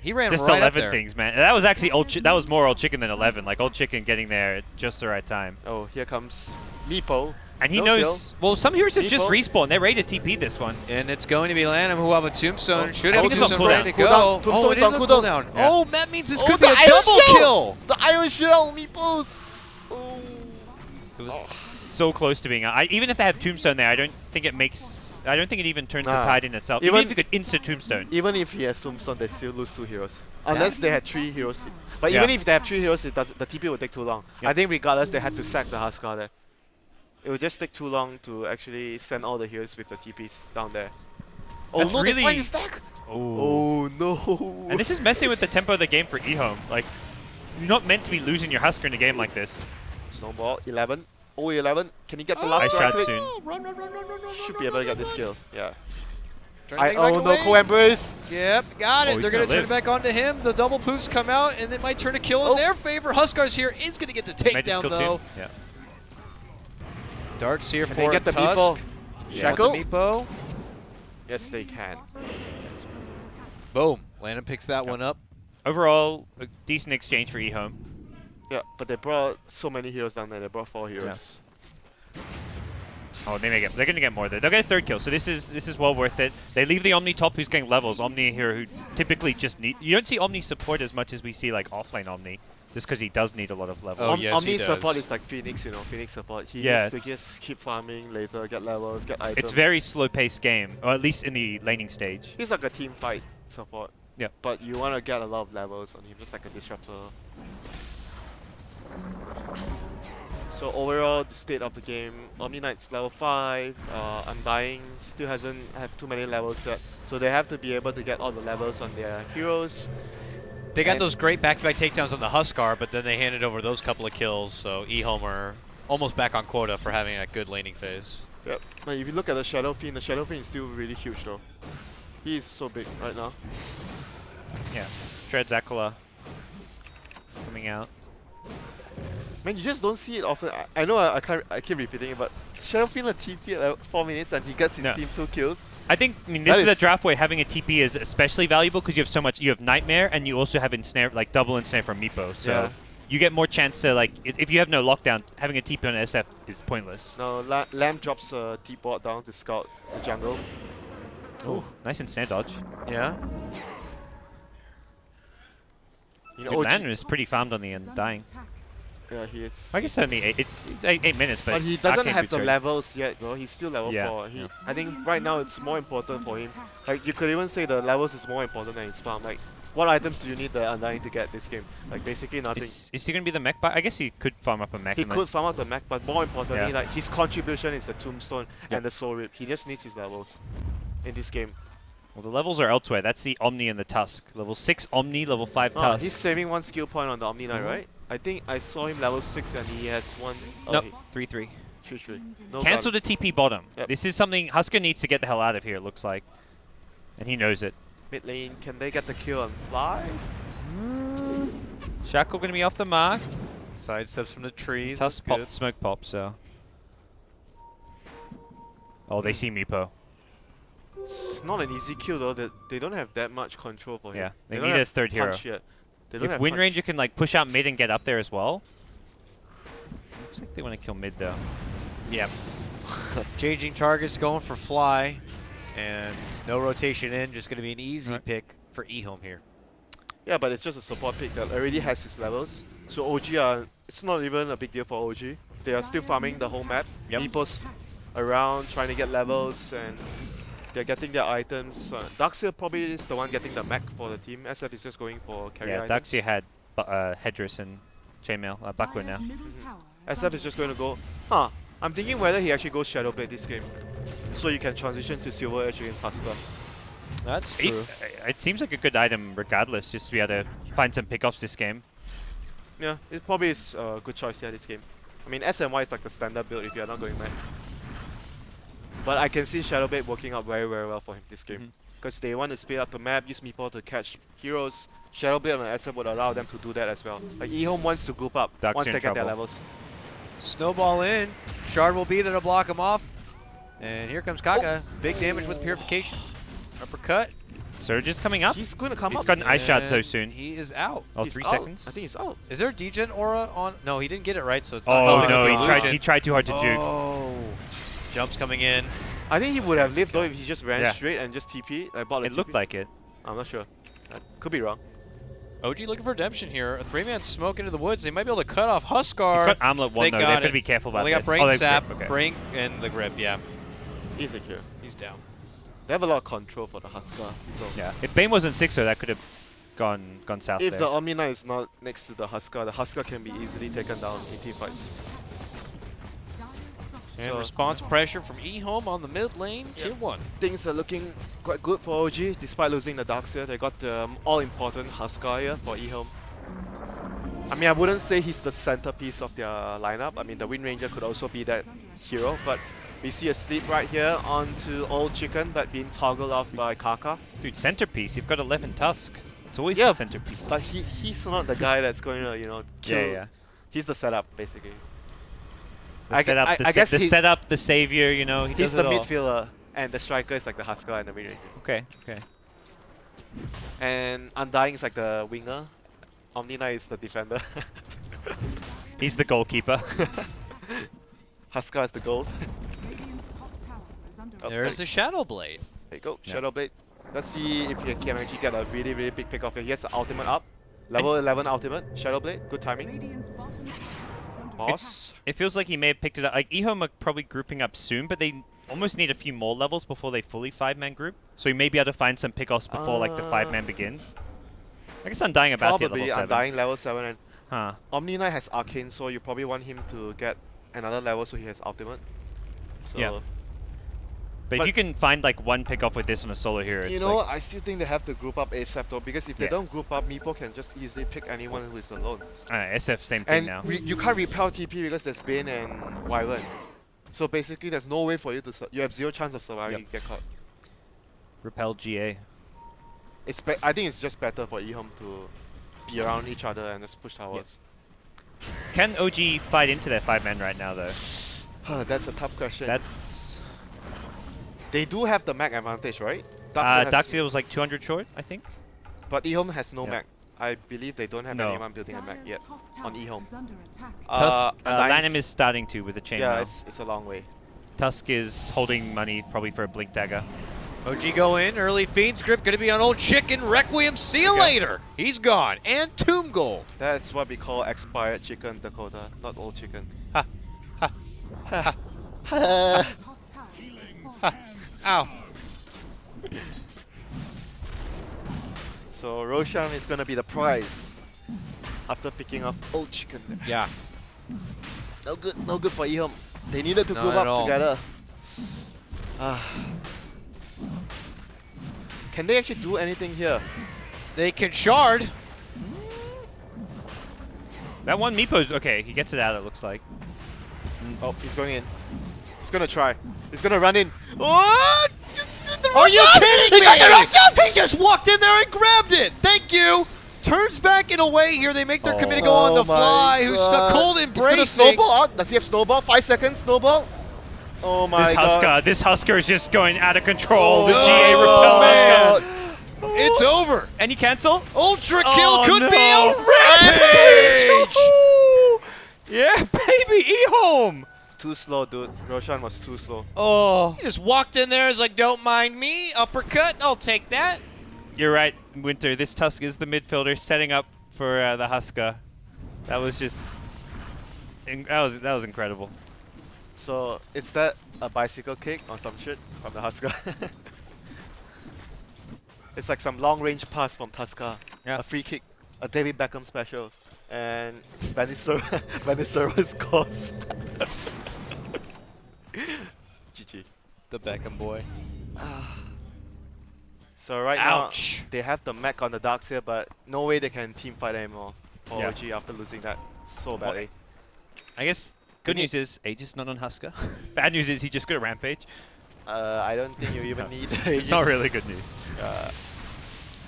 He ran Just right up 11 there. things, man. That was actually that was more Old Chicken than 11. Like Old Chicken getting there at just the right time. Oh, here comes Meepo. And he No knows. kill. Well, some heroes have just Meepo. respawned. They're ready to TP this one. And it's going to be Lanham who have a tombstone. Oh, Should I have a think it's on tombstone ready to go. cooldown. Oh, it is Tombstone's on on cooldown. cooldown. Yeah. Oh, that means this Oh, could be the a Iron double Shield! kill. The Iron Shield, Meepos! Oh. It was so close to being. Even if they have Tombstone there, I don't think it makes. I don't think it even turns the Nah. tide in itself. Even Even- if you could insta Tombstone. Even if he has Tombstone, they still lose 2 heroes. Unless they had 3 heroes. But Yeah. even if they have 3 heroes, the TP would take too long. Yep. I think regardless, they had to sack the Huskar there. It would just take too long to actually send all the heroes with the TPs down there. Oh That's no, really- they find the stack! Oh. Oh no! And this is messing with the tempo of the game for EHOME. Like, you're not meant to be losing your Husker in a game like this. Snowball, 11. Oh, 11. Can he get the I last shot right click? soon. Run, run, run, run, run, run, Should run, be able to run, get this run, kill. Yeah. Trying to take it back Oh no, away. co-embrace! Yep, got Oh, it. he's They're going to gonna turn it back onto him. The double poofs come out, and it might turn a kill in Oh. their favor. Huskars here is going to get the Might just takedown, kill though. two. Yeah. Darkseer Can for they get the Tusk. Meepo? Yeah, Shackle? with the Meepo. Yes, they can. Boom. Landon picks that one up. Overall, a decent exchange for EHOME. Yeah, but they brought so many heroes down there. They brought 4 heroes. Oh, they may get. They're gonna get more there. They'll get a 3rd kill, so this is well worth it. They leave the Omni top, who's getting levels. Omni a hero who typically just need. You don't see Omni support as much as we see like offlane Omni, just because he does need a lot of levels. Oh, yes, he Omni does. support is like Phoenix, you know, Phoenix support. He Yeah. needs to just keep farming later, get levels, get items. It's very slow-paced game, or at least in the laning stage. He's like a team fight support. Yeah. But you want to get a lot of levels on him, just like a disruptor. So overall, the state of the game, Omni Knight's level 5, Undying still hasn't have too many levels yet. So they have to be able to get all the levels on their heroes. They got And- those great back-to-back takedowns on the Huskar, but then they handed over those couple of kills, so EHOME are almost back on quota for having a good laning phase. Yep. But if you look at the Shadowfiend is still really huge though. He is so big right now. Yeah. Shred Zakula coming out. Man, you just don't see it often. I know I keep repeating it, but Shadowfiend a TP at like 4 minutes and he gets his No. team 2 kills. I mean, this That is a is- draft where having a TP is especially valuable because you have so much. You have Nightmare and you also have ensnare, like double ensnare from Meepo. So Yeah. you get more chance to like. If you have no lockdown, having a TP on SF is pointless. Now Lamb drops a T-bot down to scout the jungle. Ooh, nice instant dodge. Yeah. You Dude, know, LAN is pretty farmed on the Undying. yeah, he is. I guess only it's 8 minutes, but But he doesn't Arcane have Boots the are- levels yet, bro. He's still level Yeah, 4. yeah. I think right now it's more important for him. Like, you could even say the levels is more important than his farm. Like, what items do you need the Undying to get this game? Like, basically nothing. Is he gonna be the mech? I guess he could farm up a mech. He and could farm out the mech, but more importantly, Yeah. like, his contribution is the Tombstone Yep. and the Soul Rip. He just needs his levels in this game. Well, the levels are elsewhere. That's the Omni and the Tusk. Level 6 Omni, level 5 Ah, Tusk. he's saving 1 skill point on the Omni Knight, right? I think I saw him level 6 and he has 1. Nope, 3-3. True. No Cancel doubt. the TP bottom. Yep. This is something Husker needs to get the hell out of here, it looks like. And he knows it. Mid lane, can they get the kill on fly? Shackle gonna be off the mark. Side steps from the trees. Tusk That's pop, good. smoke pop, so. Oh, they see Meepo. It's not an easy kill though. They don't have that much control for him. Yeah, they don't need a have third hero. punch yet. They don't If have Wind punch. Ranger can like push out mid and get up there as well. Looks like they want to kill mid though. Yep. Changing targets, going for fly, and no rotation in. Just going to be an easy Right. pick for EHOME here. Yeah, but it's just a support pick that already has his levels. So OG are, it's not even a big deal for OG. They are still farming the whole map. Yep. People's around trying to get levels and they're getting their items. Darkseer probably is the one getting the mech for the team. SF is just going for carry Yeah, items. Daxia had Hedris and Chainmail, Buckler now. SF is just going to go, I'm thinking whether he actually goes Shadowblade this game. So you can transition to Silver Edge against Husker. That's It, true. it seems like a good item regardless, just to be able to find some pickoffs this game. Yeah, it probably is a good choice here this game. I mean, SMY is like the standard build if you're not going mech. But I can see Shadowblade working out very well for him this game. Because they want to speed up the map, use Meepo to catch heroes. Shadowblade on SF would allow them to do that as well. Like EHOME wants to group up Ducks once in they get their trouble. levels. Snowball in. Shard will be there to block him off. And here comes Kaka. Big damage with purification. Uppercut. Surge is coming up. He's going to come He's up. got an ice shot so and soon. He is out. Oh, He's 3 out. seconds? I think he's out. Is there a degen aura on? No, he didn't get it right, so it's not Oh helping no, with the illusion. he tried too hard to juke. Oh. Jumps coming in. I think he would have lived though if he just ran Yeah. straight and just TP. Like, bought a It looked TP. like it. I'm not sure. Could be wrong. OG looking for redemption here. A 3-man smoke into the woods. They might be able to cut off Huskar. He's got Armlet 1 They though, got they've got it. to be careful about Well, they got this. brain Oh, they've sap, grip, okay. brain, and the grip. Yeah, Easy kill. he's down. They have a lot of control for the Husker. So Yeah, if Bane wasn't 6 though, that could have gone south if there. the Omni Knight is not next to the Husker can be easily taken down in team fights. And So- response pressure from EHOME on the mid lane. Yep. Tier 1. Things are looking quite good for OG despite losing the Darkseer. They got the all-important Husker here for EHOME. I mean, I wouldn't say he's the centerpiece of their lineup. I mean, the Wind Ranger could also be that hero, but we see a sleep right here onto Old Chicken, but being toggled off by Kaka. Dude, centerpiece, you've got 11 Tusk. It's always Yeah, the centerpiece. But he's not the guy that's going to, you know, kill. yeah. He's the setup, basically. The I gu- setup, I- the, I guess the he's- setup, the savior, you know, he He's does the it all. midfielder, and the striker is like the Husker and the Wind Ranger. Okay, okay. And Undying is like the winger. Omni Knight is the defender. He's the goalkeeper. Husker is the goal. Oh, There's the Shadow Blade. There you go, Yeah. Shadowblade. Let's see if he can actually get a really, really big pick off here. He has the ultimate up. Level 11 ultimate, Shadowblade, good timing. Boss. It feels like he may have picked it up. Like, EHOME are probably grouping up soon, but they almost need a few more levels before they fully 5-man group. So he may be able to find some pickoffs before like the 5-man begins. I guess Undying about to hit Probably level 7. Undying level 7 and Huh. Omni Knight has Arcane, so you probably want him to get another level so he has ultimate. So Yeah. But if But- you can find like one pickoff with this on a solo hero, it's you know, like, I still think they have to group up ASAP though, because if they Yeah. don't group up, Meepo can just easily pick anyone who is alone. SF same thing And now. you can't repel TP because there's Bane and Wyvern. So basically, there's no way for you to. You have 0 chance of surviving. Yep. You get caught. Repel GA. I think it's just better for EHOME to be around each other and just push towers. Can OG fight into their 5-man right now though? That's a tough question. That's They do have the mech advantage, right? Darkseer has- Daxia was like 200 short, I think. But EHOME has no Yeah. mech. I believe they don't have No. anyone building a mech yet on EHOME. Tusk, Undying's- Lanham is starting to with a chain Yeah, now. it's a long way. Tusk is holding money probably for a blink dagger. OG go in, early Fiend's Grip going to be on Old Chicken. Requiem, see you later. He's gone. And Tomb Gold. That's what we call expired chicken, Dakota, not old chicken. Ha. Ha. Ha. Ha. Ow. So Roshan is gonna be the prize after picking off old chicken. Yeah. No good for EHOME. They needed to Not group at up all. together. Can they actually do anything here? They can shard. That one Meepo's okay. He gets it out, it looks like. Oh, he's going in. He's gonna try. He's gonna run in. What? Are you kidding me? He got the Roshan! He just walked in there and grabbed it. Thank you. Turns back in a way here. They make their committee go on the fly. Who's stuck cold He's embracing. gonna snowball out. Does he have snowball? 5 seconds, snowball? Oh my god. This Husker is just going out of control. Oh, The GA repel man. Husker. It's over. Any cancel? Ultra kill Oh, could no. be a rampage. Yeah, baby, EHOME. Too slow, dude. Roshan was too slow. Oh. He just walked in there. Is like, don't mind me. Uppercut. I'll take that. You're right, Winter. This Tusk is the midfielder setting up for the Husker. That was just... that was incredible. So, is that a bicycle kick or some shit from the Husker? It's like some long-range pass from Tusker. Yeah. A free kick. A David Beckham special. And Vanisero scores. GG. The Beckham boy. So right Ouch. now, they have the mech on the Darks here, but no way they can team fight anymore for Yeah. OG after losing that so badly. I guess good news is Aegis not on Husker. Bad news is he just got a rampage. I don't think you even need It's not really good news.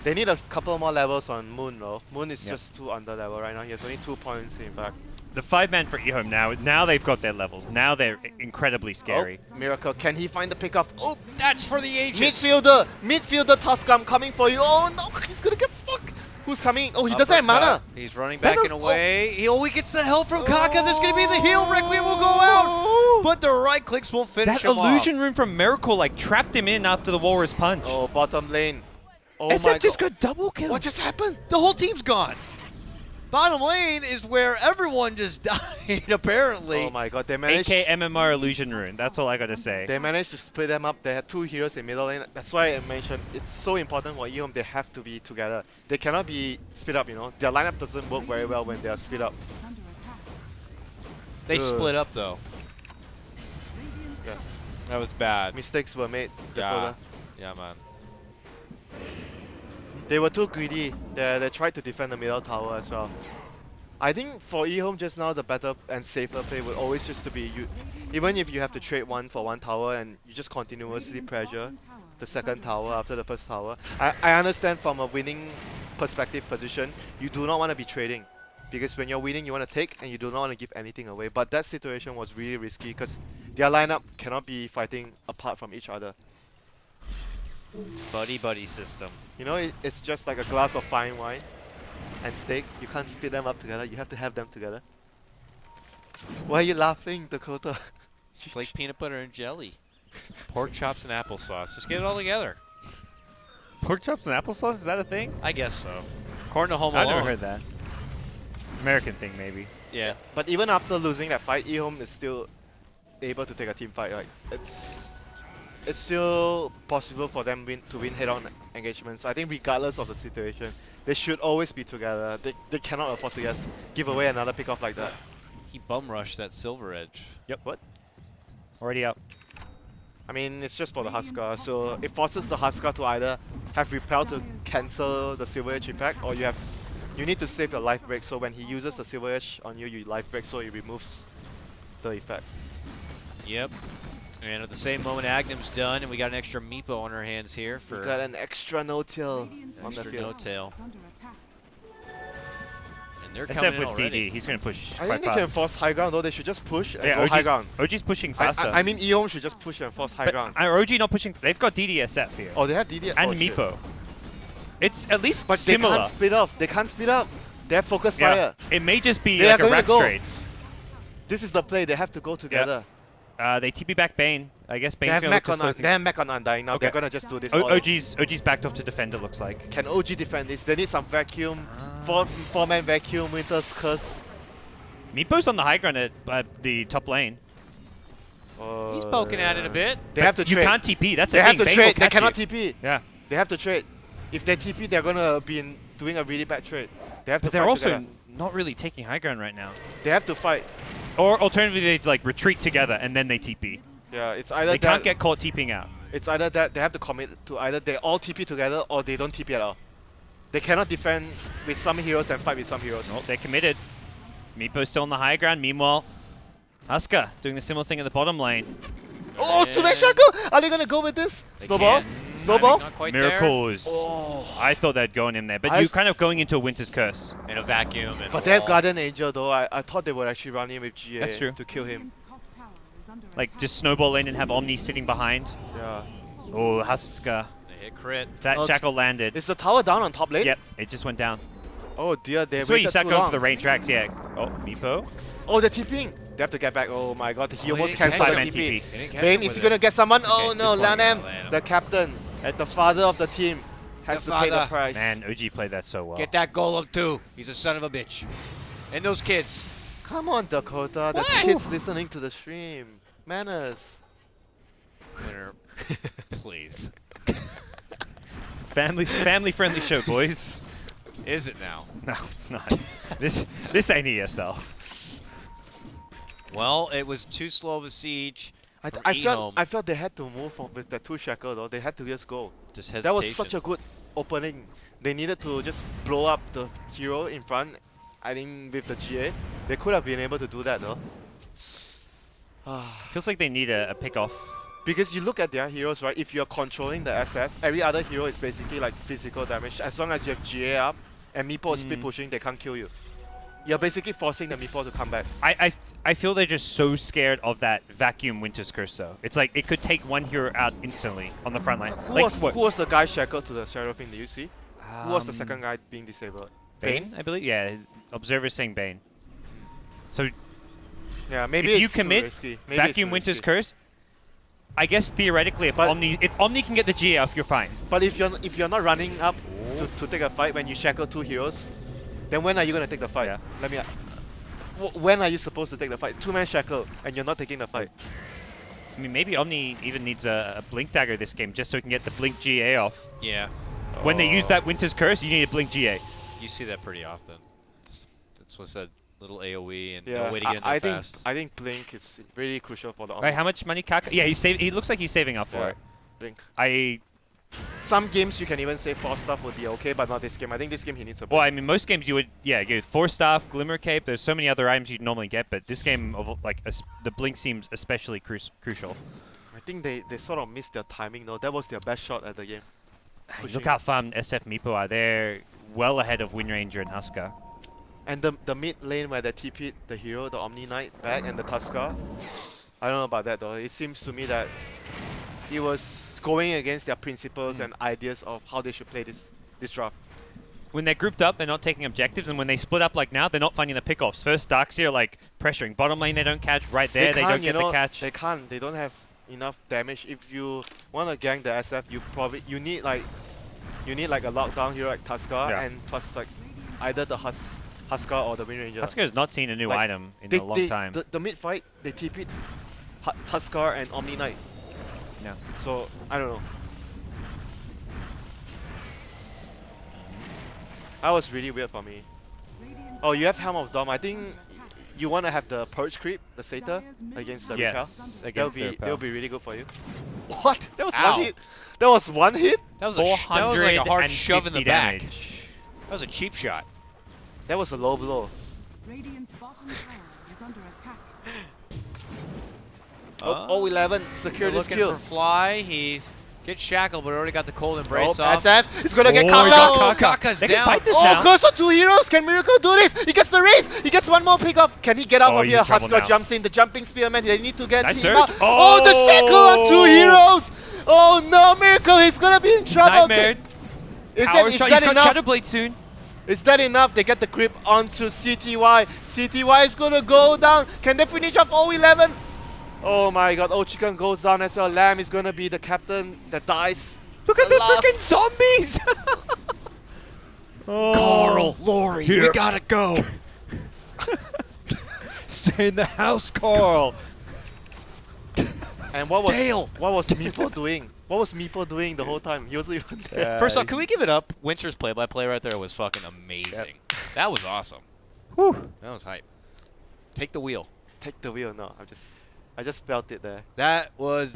They need a couple more levels on Moon though. Moon is Yeah. just too under level right now. He has only 2 points in fact. The 5-man for EHOME now they've got their levels. Now they're incredibly scary. Oh, Miracle, can he find the pickoff? Oh, That's for the Aegis. midfielder Tusk, I'm coming for you. Oh no, he's gonna get stuck. Who's coming? Oh, he doesn't have mana. Uppercut. He's running back in a way. He gets the help from Kaka. This is going to be the heal. Requiem will go out. But the right clicks will finish That him illusion off. rune from Miracle like trapped him in after the Walrus punch. Oh, bottom lane. Oh SF my just god. got double kill. What just happened? The whole team's gone. Bottom lane is where everyone just died, apparently. Oh my god, they managed. AK MMR illusion rune. That's all I gotta say. They managed to split them up. They had 2 heroes in middle lane. That's why I mentioned it's so important for EHOME. They have to be together. They cannot be split up, you know. Their lineup doesn't work very well when they are split up. They Ugh. split up, though. Yeah. That was bad. Mistakes were made. Yeah. Dakota. Yeah, man. They were too greedy. They tried to defend the middle tower as well. I think for EHOME just now, the better and safer play would always just to be you. Even if you have to trade 1 for 1 tower and you just continuously pressure the second tower after the first tower. I understand from a winning perspective position, you do not want to be trading. Because when you're winning, you want to take and you do not want to give anything away. But that situation was really risky because their lineup cannot be fighting apart from each other. Buddy system. You know, it's just like a glass of fine wine and steak. You can't split them up together. You have to have them together. Why are you laughing, Dakota? It's like peanut butter and jelly. Pork chops and applesauce. Just get it all together. Pork chops and applesauce, is that a thing? I guess so. According to Home I've Alone. never heard that. American thing, maybe. Yeah. But even after losing that fight, EHOME is still able to take a team fight. Like it's still possible for them to win head-on engagements. I think regardless of the situation, they should always be together. They cannot afford to just give away another pick-off like that. He bum rushed that Silver Edge. Yep. What? Already up. I mean, it's just for the Husker, so it forces the Husker to either have Repel to cancel the Silver Edge effect, or you need to save your life break, so when he uses the Silver Edge on you, you life break so it removes the effect. Yep. And at the same moment, Agnum's done, and we got an extra Meepo on our hands here We for got an extra no-till on the extra field. no-tail. And they're coming SF in with already. DD, he's gonna push I quite think they can fast. force high ground though, they should just push and Yeah, go high ground. OG's pushing faster. I mean EHOME should just push and force high but ground. OG not pushing. They've got DDSF here. Oh, they have DD and oh, shit. Meepo. It's at least But similar. they can't split up. They can't split up. They have focus Yeah. fire. It may just be They like are a going to rack go. straight. This is the play. They have to go together. They TP back Bane. I guess They Bane's have gonna look to slow things. Mech on Undying now. Okay. They're gonna just do this. all in. OG's backed off to defend, it looks like. Can OG defend this? They need some vacuum. Four-man vacuum, Winter's Curse. Meepo's on the high ground at the top lane. He's poking at it a bit. They have to You trade. can't TP. That's They a have thing. to Bane will trade. They catch cannot you. TP. Yeah. They have to trade. If they TP, they're gonna be doing a really bad trade. They have to But they're fight also together. not really taking high ground right now. They have to fight. Or alternatively, they like retreat together and then they TP. Yeah, it's either They that. can't get caught TPing out. It's either that they have to commit to either they all TP together or they don't TP at all. They cannot defend with some heroes and fight with some heroes. Nope, they're committed. Meepo's still on the high ground. Meanwhile, Husker doing the similar thing in the bottom lane. Oh, two-man shackle! Are they gonna go with this? They Snowball? can. Snowball? Timing not quite there. Miracles. Oh. I thought they'd go in there, but I you're s- kind of going into a Winter's Curse. In a vacuum. And But a they have wall. Guardian Angel though. I thought they would actually run in with GA That's true. to kill him. Like, just snowball lane and have Omni sitting behind. Yeah. Oh, Husker. They hit crit. That Oh, shackle landed. Is the tower down on top lane? Yep, it just went down. Oh dear, they That's where you waited start too going long. for the range tracks, yeah. Oh, Meepo. Oh, they're TPing. They have to get back. Oh my god, he Oh, almost he didn't cancelled catch the him. TP. They didn't catch Bane, him is with he it. gonna get someone? Oh Okay, no, this one, LAN, yeah, the captain, the father of the team, has The to pay the father. price. Man, OG played that so well. Get that golem too. He's a son of a bitch. And those kids. Come on, Dakota. There's What? kids listening to the stream. Manners. Winner, please. Family-friendly show, boys. Is it now? No, it's not. This ain't ESL. Well, it was too slow of a siege. I, for I EHOME. felt they had to move on with the two shackle though. They had to just go. Just hesitation. That was such a good opening. They needed to just blow up the hero in front. I think with the GA, they could have been able to do that though. Feels like they need a pick-off. Because you look at their heroes, right? If you're controlling the SF, every other hero is basically like physical damage. As long as you have GA up and Meepo is split pushing, they can't kill you. You're basically forcing the Meepo to come back. I feel they're just so scared of that vacuum Winter's Curse though. It's like it could take one hero out instantly on the front line. Who was the guy shackled to the Seraphine? Did you see? Who was the second guy being disabled? Bane, I believe. Yeah, Observer saying Bane. So Yeah, maybe if you it's commit too risky. Maybe it's vacuum too Winter's risky. Curse, I guess theoretically if But- Omni can get the GA off, you're fine. But if you're not running up to take a fight when you shackle two heroes, then when are you gonna take the fight? Yeah. Let me. When are you supposed to take the fight? Two-man shackle, and you're not taking the fight. I mean, maybe Omni even needs a Blink Dagger this game just so he can get the Blink GA off. Yeah. When they use that Winter's Curse, you need a Blink GA. You see that pretty often. That's what's that little AoE and Yeah, no way to get in there I think fast. I think Blink is really crucial for the. Right, how much money Kaka? Yeah, he looks like he's saving up for Yeah. it. Blink. Some games you can even save Force Staff would be okay, but not this game. I think this game he needs a Well, Blink. I mean, most games you would, get Force Staff, Glimmer Cape. There's so many other items you'd normally get, but this game, the Blink seems especially crucial. I think they sort of missed their timing though. That was their best shot at the game. Pushing. Look how farmed SF Meepo are. They're well ahead of Wind Ranger and Husker. And the mid lane where they TP'd the hero, the Omni Knight back and the Tusker. I don't know about that though. It seems to me that he was going against their principles and ideas of how they should play this draft. When they're grouped up, they're not taking objectives, and when they split up like now, they're not finding the pickoffs. First, Darkseer like pressuring bottom lane, they don't catch. Right there, they don't get the catch. They can't. They don't have enough damage. If you want to gank the SF, you need like a lockdown hero like Tusker and plus like either the Husker or the Wind Ranger. Husker has not seen a new Like, item in a long time. The mid fight, they TP'd Tusker and Omni Knight. Yeah. So I don't know. That was really weird for me. Oh, you have Helm of Dom. I think you want to have the Purge creep, the Satyr, against the Repel. Yes, against the That'll Repel. be really good for you. What? That was Ow. one hit. That was one hit. That was like a hard shove in the 450 back. damage. That was a cheap shot. That was a low blow. Radiant's bottom tower is under attack. Oh, 11 secure They're this looking kill. for Fly. He's gets shackled, but already got the cold embrace Oh, off. SF is gonna get Oh, Kaka. he got Oh, Kaka. Kaka's They can down. fight this Oh, now. close on two heroes. Can Miracle do this? He gets the race. He gets one more pick off. Can he get out Oh, of he's here? in trouble Husker now. jumps in. The jumping spearman. They need to get Nice him surge. out. Oh, the shackle on two heroes. Oh no, Miracle. He's gonna be in trouble. Nightmare. Is Power that, is shot. that He's got enough? Shadowblade soon. Is that enough? They get the grip onto CTY. CTY is gonna go down. Can they finish off all 11? Oh my god, oh chicken goes down as well. Lamb is gonna be the captain that dies. Look at The the last- freaking zombies! Carl, Lori, we Here. gotta go. Stay in the house, Carl. And what was Dale. What was Meepo doing? What was Meepo doing the whole time? He wasn't even there. First off, can we give it up? Winter's play-by-play right there was fucking amazing. That was awesome. Whew. That was hype. Take the wheel. Take the wheel. No, I just felt it there. That was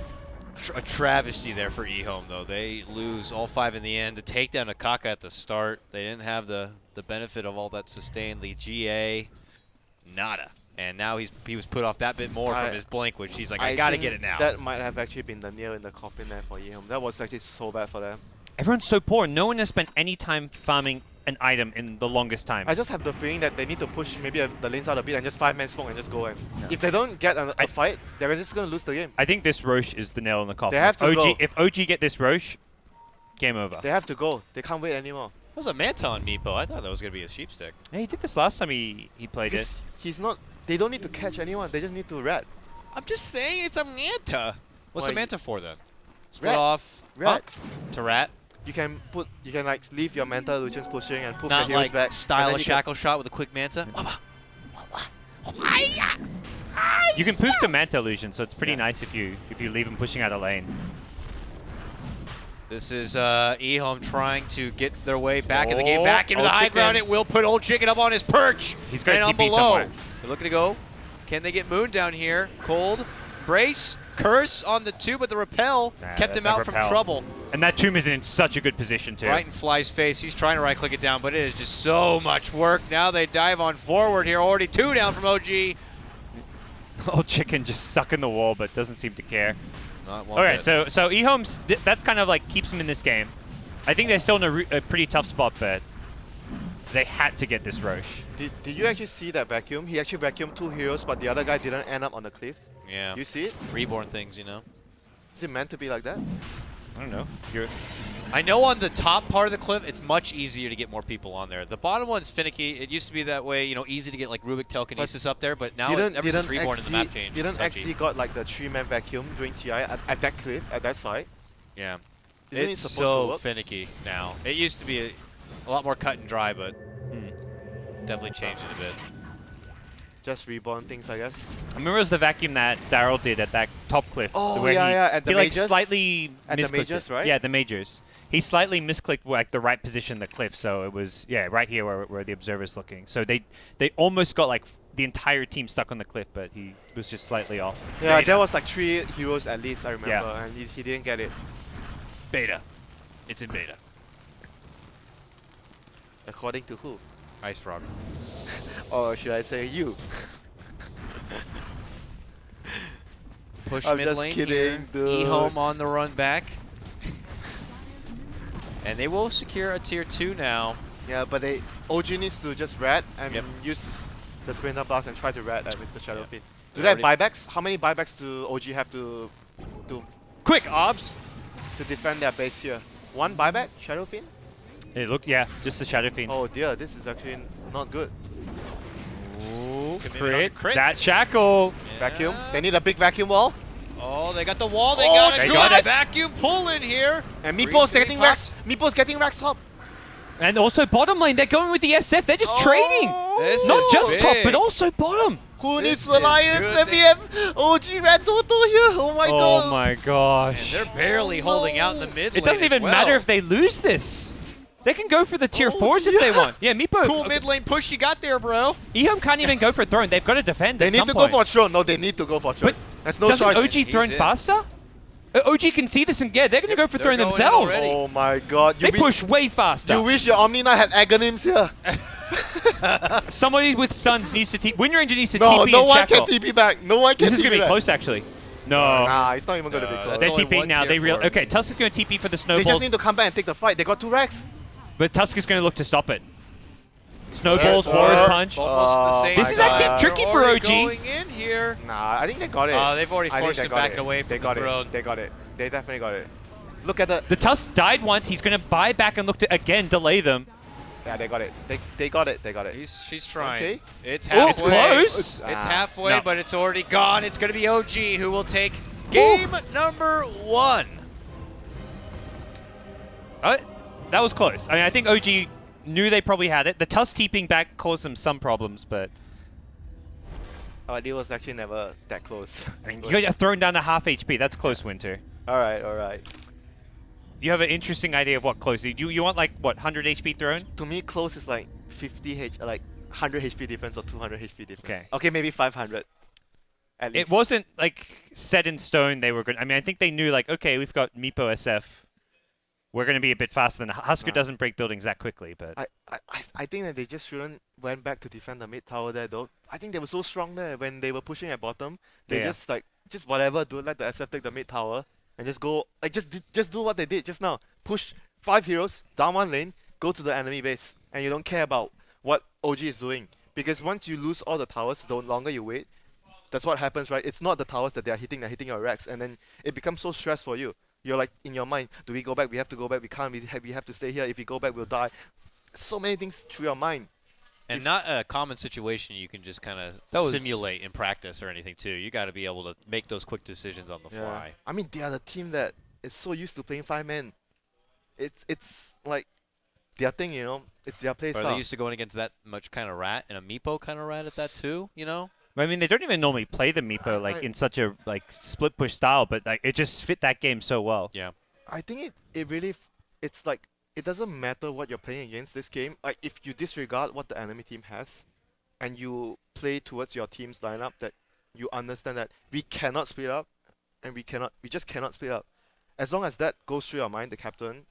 a travesty there for EHOME, though. They lose all 5 in the end. The takedown of Kaka at the start. They didn't have the benefit of all that sustained. The GA, nada. And now he was put off that bit more from his blink, which he's like, I gotta think get it now. That might have actually been the nail in the coffin there for EHOME. That was actually so bad for them. Everyone's so poor. No one has spent any time farming an item in the longest time. I just have the feeling that they need to push maybe the lanes out a bit and just 5-man smoke and just go in. If they don't get a fight, they're just gonna lose the game. I think this Roche is the nail in the coffin. They have to go. If OG get this Roche, game over. They have to go. They can't wait anymore. That was a Manta on Meepo. I thought that was gonna be a sheepstick. Hey, he did this last time he played it. He's not. They don't need to catch anyone. They just need to rat. I'm just saying it's a Manta. What's Why a Manta for then? Split Rat. off. Rat. Huh? To rat. You can like leave your Manta Lucian's pushing and put Not your heroes like back. style and a then you can- shackle shot with a quick Manta. You can poof to Manta Illusion, so it's pretty Yeah. nice if you leave him pushing out a lane. This is EHOME trying to get their way back in the game, Oh, back into the Old high Chicken. ground. It will put Old Chicken up on his perch. He's got a and on TP below. somewhere. They're looking to go. Can they get Moon down here? Cold, brace, curse on the 2, but the repel kept him out from repel. trouble. And that Tomb is in such a good position too. Right in Fly's face. He's trying to right-click it down, but it is just so much work. Now they dive on forward here. Already 2 down from OG. Old Chicken just stuck in the wall, but doesn't seem to care. Not one All right, bit. so EHOME's that's kind of like keeps him in this game. I think they're still in a pretty tough spot, but they had to get this Roche. Did you actually see that vacuum? He actually vacuumed 2 heroes, but the other guy didn't end up on the cliff. Yeah. You see it? Reborn things, you know. Is it meant to be like that? I don't know. I know on the top part of the cliff, it's much easier to get more people on there. The bottom one's finicky. It used to be that way, you know, easy to get like Rubik telekinesis up there, but now ever since Reborn in the map change, Didn't it's touchy. actually got like the 3-man vacuum during TI at that cliff, at that site? Yeah. Isn't It's it supposed to so work? finicky now. It used to be a lot more cut and dry, but definitely changed it a bit. Just Reborn things, I guess. I remember it was the vacuum that Daryl did at that top cliff. Oh, where yeah, he, yeah, at the he like majors? slightly At the misclicked majors, it. right? Yeah, the majors. He slightly misclicked like the right position in the cliff, so it was right here where the observer's looking. So they almost got like the entire team stuck on the cliff, but he was just slightly off. Yeah, Beta. there was like 3 heroes at least, I remember, Yeah. and he didn't get it. Beta. It's in beta. According to who? Ice Frog. Or should I say you? Push I'm mid just lane kidding, here. dude. EHOME on the run back. And they will secure a tier 2 now. Yeah, but OG needs to just rat and Yep. use the Splinter Blast and try to rat with the Shadow Yep. Fiend. Do They they have buybacks? How many buybacks do OG have to Quick, Obs! defend their base here? 1 buyback, Shadow Fiend? It looked just the Shadow Fiend. Oh dear, this is actually not good. Ooh, Could be another crit. That shackle. Vacuum. Yeah. They need a big vacuum wall. Oh, they got the wall. They Oh, got a they good got it. vacuum pull in here. And Meepo's Green getting Phoenix racks. Meepo's getting racks top. And also bottom lane, they're going with the SF. They're just trading. This Not is just top, big. but also bottom. Who This needs is alliance? good. Let me have OG Red Toto here. Oh my god. Oh my gosh. And they're barely holding out in the mid lane It doesn't as even well. matter if they lose this. They can go for the tier Oh, 4s if they yeah. want. Yeah, Meepo. Cool mid lane push you got there, bro. EHOME can't even go for throne. They've got to defend They at need some to point. go for throne. No, they need to go for throne. But There's no Doesn't choice. OG He's throne in. faster? OG can see this and they're going to go for they're throne going themselves. already. Oh my god. They push way faster. You wish your Omni Knight had Aghanim's here. Somebody with stuns needs to TP. Wind Ranger needs to No, TP no and one can shackle. TP back. No one can This is TP going to be back. close, actually. No. Nah, it's not even going to be No, close. that's They're only TPing one now. tier They four. Okay, Tusk is going to TP for the They snowballs. just need to come back and take the fight. They got 2 racks. But Tusk is going to look to stop it. Snowballs, Yes, Warrior's sir. Punch. Almost the Oh same. This is my actually God. tricky They're for already OG. going in here. Nah, I think they got it. They've already I think forced they him got back it. and away from They got the throne. it. They got it. They definitely got it. Look at the. The Tusk died once. He's going to buy back and look to again delay them. Yeah, they got it. They got it. They got it. She's trying. Okay. It's It's halfway. close. It's Ah. halfway, No. but it's already gone. It's going to be OG who will take game number 1. That was close. I mean, I think OG knew they probably had it. The Tusk TPing back caused them some problems, but It was actually never that close. I mean, you got thrown down to half HP. That's close, Winter. All right. You have an interesting idea of what close. You want like what 100 HP thrown? To me, close is like 100 HP difference or 200 HP difference. Okay. Okay, maybe 500. At least. It wasn't like set in stone. They were good. I mean, I think they knew like, okay, we've got Meepo SF. We're going to be a bit faster than Husker. Doesn't break buildings that quickly, but I think that they just shouldn't went back to defend the mid tower there though. I think they were so strong there when they were pushing at bottom. They Yeah. just whatever, do let the SF take the mid tower and just go like just do what they did just now. Push 5 heroes down one lane, go to the enemy base, and you don't care about what OG is doing. Because once you lose all the towers, the longer you wait, that's what happens, right? It's not the towers that they're hitting your racks, and then it becomes so stress for you. You're like in your mind, do we go back? We have to go back. We can't. We have to stay here. If we go back, we'll die. So many things through your mind. And not a common situation you can just kind of simulate in practice or anything too. You got to be able to make those quick decisions on the fly. I mean, they are the team that is so used to playing 5-man. It's like their thing, you know. It's their play Are style. they used to going against that much kind of rat and a Meepo kind of rat at that too? You know. I mean, they don't even normally play the Meepo like in such a like split push style, but like it just fit that game so well. Yeah. I think it really it's like it doesn't matter what you're playing against this game. Like if you disregard what the enemy team has, and you play towards your team's lineup, that you understand that we cannot split up, and we just cannot split up. As long as that goes through your mind, the captain,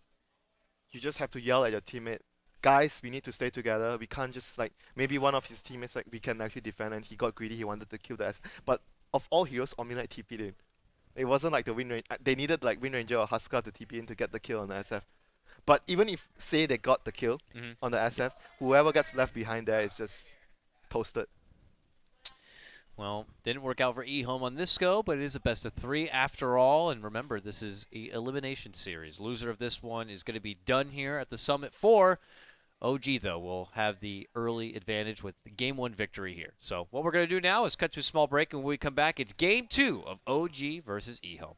you just have to yell at your teammate, guys, we need to stay together. We can't just like maybe one of his teammates like we can actually defend, and he got greedy. He wanted to kill the S. But of all heroes, Omnite TP'd in. It wasn't like the Wind Ranger. They needed like Wind Ranger or Husker to TP in to get the kill on the SF. But even if say they got the kill on the SF, whoever gets left behind there is just toasted. Well, didn't work out for EHOME on this go, but it is a best of 3 after all. And remember, this is an elimination series. Loser of this one is going to be done here at the Summit 4. OG, though, will have the early advantage with the Game 1 victory here. So what we're going to do now is cut to a small break, and when we come back, it's Game 2 of OG versus EHOME.